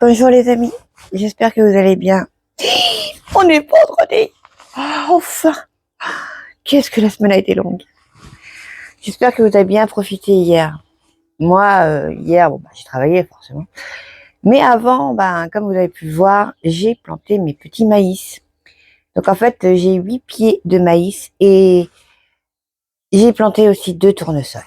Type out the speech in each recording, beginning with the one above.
Bonjour les amis, j'espère que vous allez bien. On est vendredi. Enfin, qu'est-ce que la semaine a été longue. J'espère que vous avez bien profité hier. Moi, hier, j'ai travaillé forcément. Mais avant, comme vous avez pu voir, j'ai planté mes petits maïs. Donc en fait, j'ai 8 pieds de maïs et j'ai planté aussi 2 tournesols.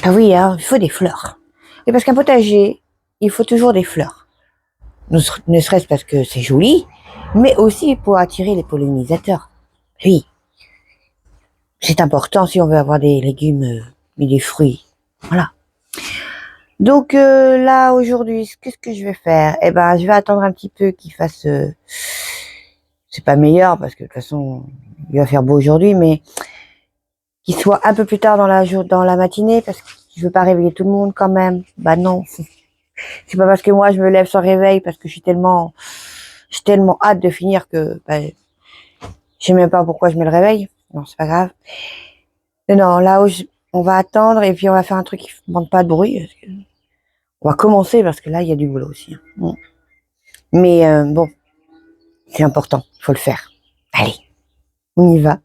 Ah oui, hein, il faut des fleurs. Et parce qu'un potager, il faut toujours des fleurs. Ne serait-ce parce que c'est joli, mais aussi pour attirer les pollinisateurs. Oui, c'est important si on veut avoir des légumes et des fruits. Voilà. Donc là, aujourd'hui, qu'est-ce que je vais faire? Je vais attendre un petit peu qu'il fasse... c'est pas meilleur, parce que de toute façon, il va faire beau aujourd'hui, mais qu'il soit un peu plus tard dans la matinée, parce que je veux pas réveiller tout le monde quand même. Bah non. C'est pas parce que moi, je me lève sans réveil, parce que j'ai tellement hâte de finir que... je sais même pas pourquoi je mets le réveil. Non, c'est pas grave. Non, là où on va attendre et puis on va faire un truc qui ne demande pas de bruit. On va commencer parce que là, il y a du boulot aussi. Mais bon, c'est important, il faut le faire. Allez, on y va.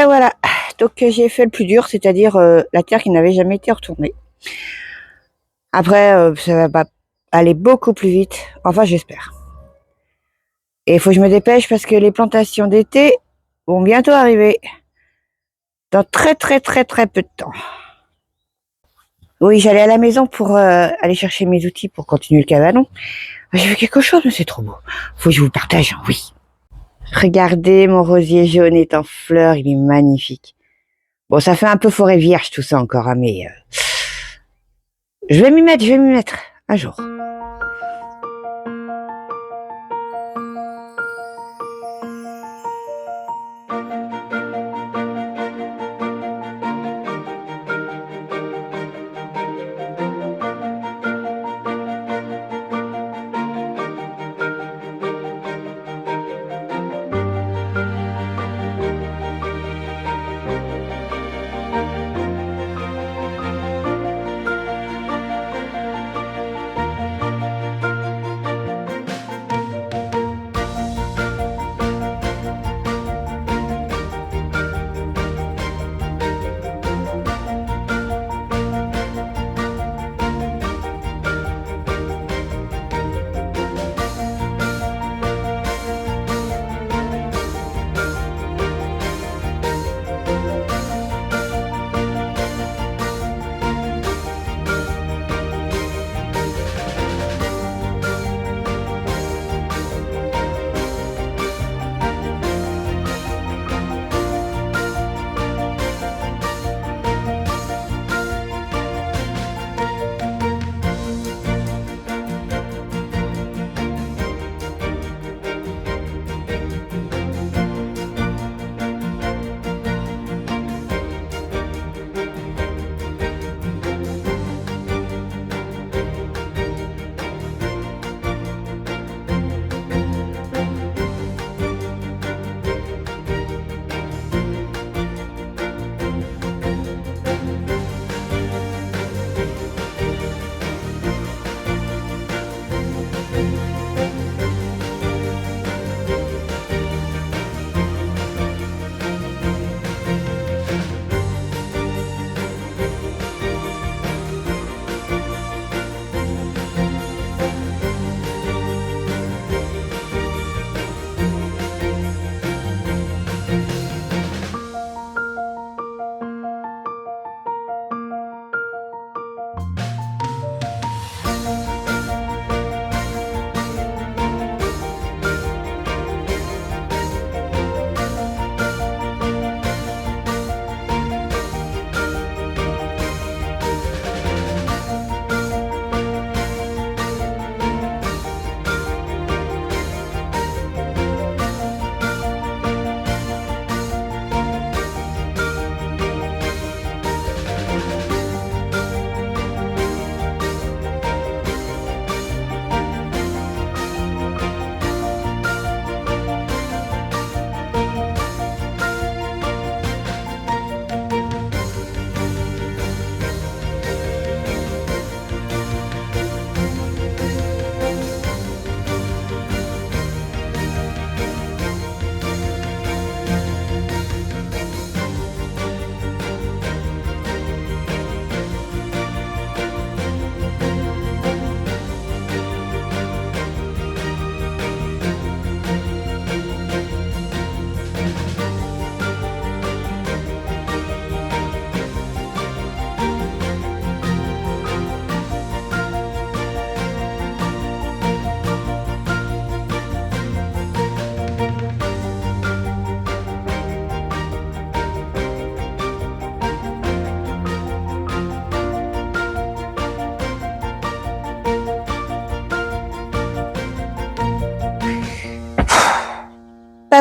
Voilà. Donc j'ai fait le plus dur, c'est-à-dire la terre qui n'avait jamais été retournée. Après, ça va aller beaucoup plus vite. Enfin, j'espère. Et il faut que je me dépêche parce que les plantations d'été vont bientôt arriver. Dans très peu de temps. Oui, j'allais à la maison pour aller chercher mes outils pour continuer le cabanon. J'ai vu quelque chose, mais c'est trop beau. Faut que je vous le partage, oui. Regardez, mon rosier jaune est en fleurs, il est magnifique. Bon, ça fait un peu forêt vierge tout ça encore, hein, mais je vais m'y mettre un jour.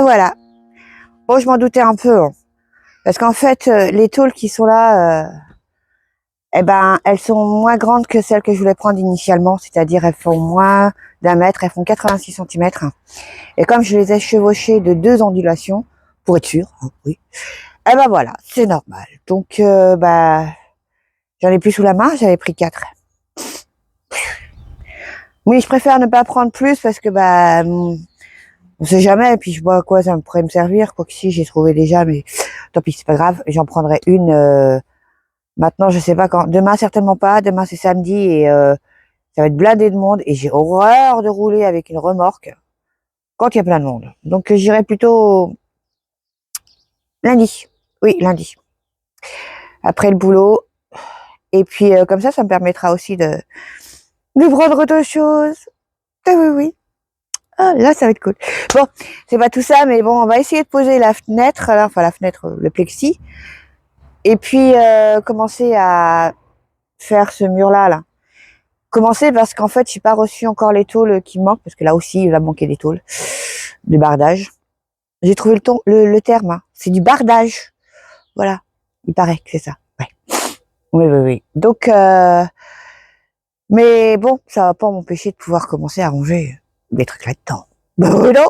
voilà. Bon, je m'en doutais un peu, hein. Parce qu'en fait, les tôles qui sont là, eh ben, elles sont moins grandes que celles que je voulais prendre initialement, c'est-à-dire elles font moins d'1 mètre, elles font 86 centimètres. Et comme je les ai chevauchées de 2 ondulations, pour être sûr, hein, oui, eh ben voilà, c'est normal. Donc, bah, j'en ai plus sous la main, j'avais pris 4. Oui, je préfère ne pas prendre plus parce que, bah, on sait jamais, et puis je vois à quoi ça pourrait me servir, quoi que si, j'ai trouvé déjà, mais tant pis, c'est pas grave, j'en prendrai une, maintenant, je sais pas quand, demain certainement pas, demain c'est samedi et ça va être blindé de monde et j'ai horreur de rouler avec une remorque quand il y a plein de monde. Donc j'irai plutôt lundi. Oui, lundi. Après le boulot. Et puis comme ça me permettra aussi de prendre autre chose. Ah oui, oui. Ah, là, ça va être cool. Bon, c'est pas tout ça, mais bon, on va essayer de poser la fenêtre, alors, enfin la fenêtre, le plexi, et puis commencer à faire ce mur-là, là. Commencer parce qu'en fait, j'ai pas reçu encore les tôles qui me manquent, parce que là aussi, il va manquer des tôles de bardage. J'ai trouvé le terme, hein. C'est du bardage. Voilà. Il paraît que c'est ça. Ouais. Oui, oui, oui. Donc, mais bon, ça va pas m'empêcher de pouvoir commencer à ranger des trucs là-dedans. Bruno!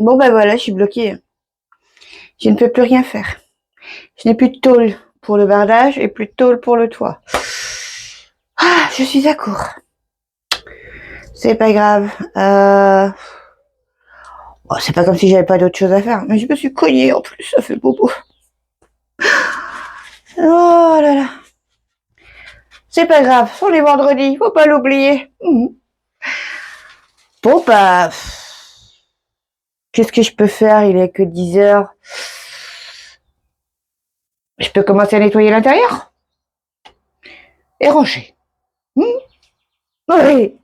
Bon, ben voilà, je suis bloquée. Je ne peux plus rien faire. Je n'ai plus de tôle pour le bardage et plus de tôle pour le toit. Ah, je suis à court. C'est pas grave. Bon, c'est pas comme si j'avais pas d'autre chose à faire. Mais je me suis cognée en plus, ça fait bobo. Oh là là. C'est pas grave, on est vendredi, faut pas l'oublier. Bon, bah... Qu'est-ce que je peux faire? Il est que 10 heures. Je peux commencer à nettoyer l'intérieur et ranger. Oui. Allez.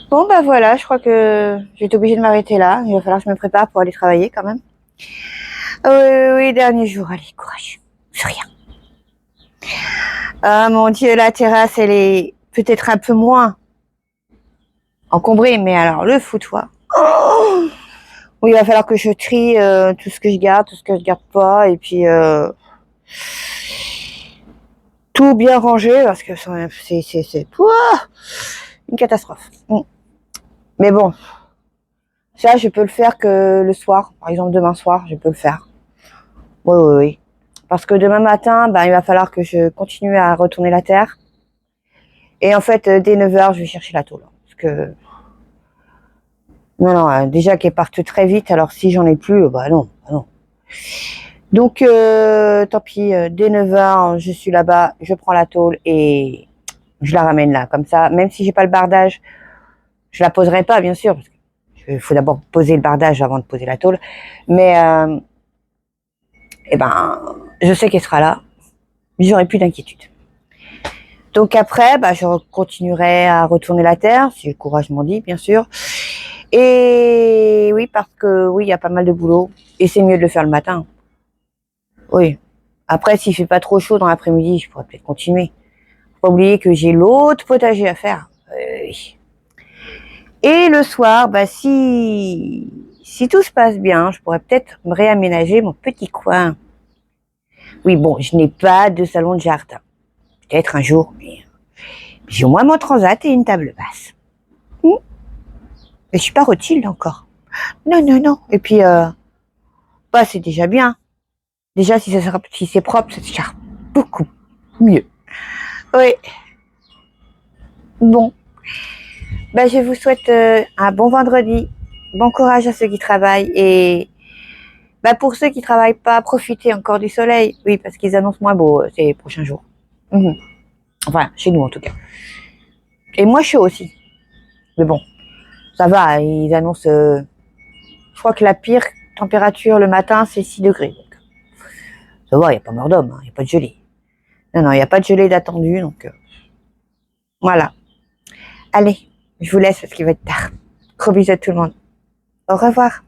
Bon, bah voilà, je crois que j'ai été obligée de m'arrêter là. Il va falloir que je me prépare pour aller travailler quand même. Oui, dernier jour, allez, courage. C'est rien. Ah mon Dieu, la terrasse, elle est peut-être un peu moins encombrée, mais alors le foutoir. Oh oui, il va falloir que je trie tout ce que je garde, tout ce que je garde pas, et puis tout bien ranger parce que c'est une catastrophe. Mais bon, ça je peux le faire que le soir, par exemple demain soir, je peux le faire. Oui. Parce que demain matin, il va falloir que je continue à retourner la terre. Et en fait, dès 9h, je vais chercher la tôle. Parce que non, déjà qu'elle parte très vite, alors si j'en ai plus, non. Donc, tant pis, dès 9h, je suis là-bas, je prends la tôle et je la ramène là. Comme ça, même si j'ai pas le bardage, je la poserai pas, bien sûr, parce qu'il faut d'abord poser le bardage avant de poser la tôle. Mais, je sais qu'elle sera là. J'aurai plus d'inquiétude. Donc après, je continuerai à retourner la terre, si le courage m'en dit, bien sûr. Et oui, parce que oui, il y a pas mal de boulot. Et c'est mieux de le faire le matin. Oui. Après, s'il fait pas trop chaud dans l'après-midi, je pourrais peut-être continuer. Faut pas oublier que j'ai l'autre potager à faire. Oui. Et le soir, si tout se passe bien, je pourrais peut-être me réaménager mon petit coin. Oui, bon, je n'ai pas de salon de jardin. Peut-être un jour, mais j'ai au moins mon transat et une table basse. Mais je suis pas Rothschild encore. Non. Et puis, c'est déjà bien. Déjà, si c'est propre, c'est déjà beaucoup mieux. Oui. Bon. Je vous souhaite un bon vendredi. Bon courage à ceux qui travaillent. Et pour ceux qui travaillent pas, profitez encore du soleil. Oui, parce qu'ils annoncent moins beau ces prochains jours. Enfin, chez nous en tout cas. Et moins chaud aussi. Mais bon, ça va. Ils annoncent... je crois que la pire température le matin, c'est 6 degrés. Donc, ça va, il n'y a pas mort d'homme. Il n'y a pas de gelée. Non, il n'y a pas de gelée d'attendu. Donc, voilà. Allez, je vous laisse parce qu'il va être tard. Gros bisous à tout le monde. Au revoir.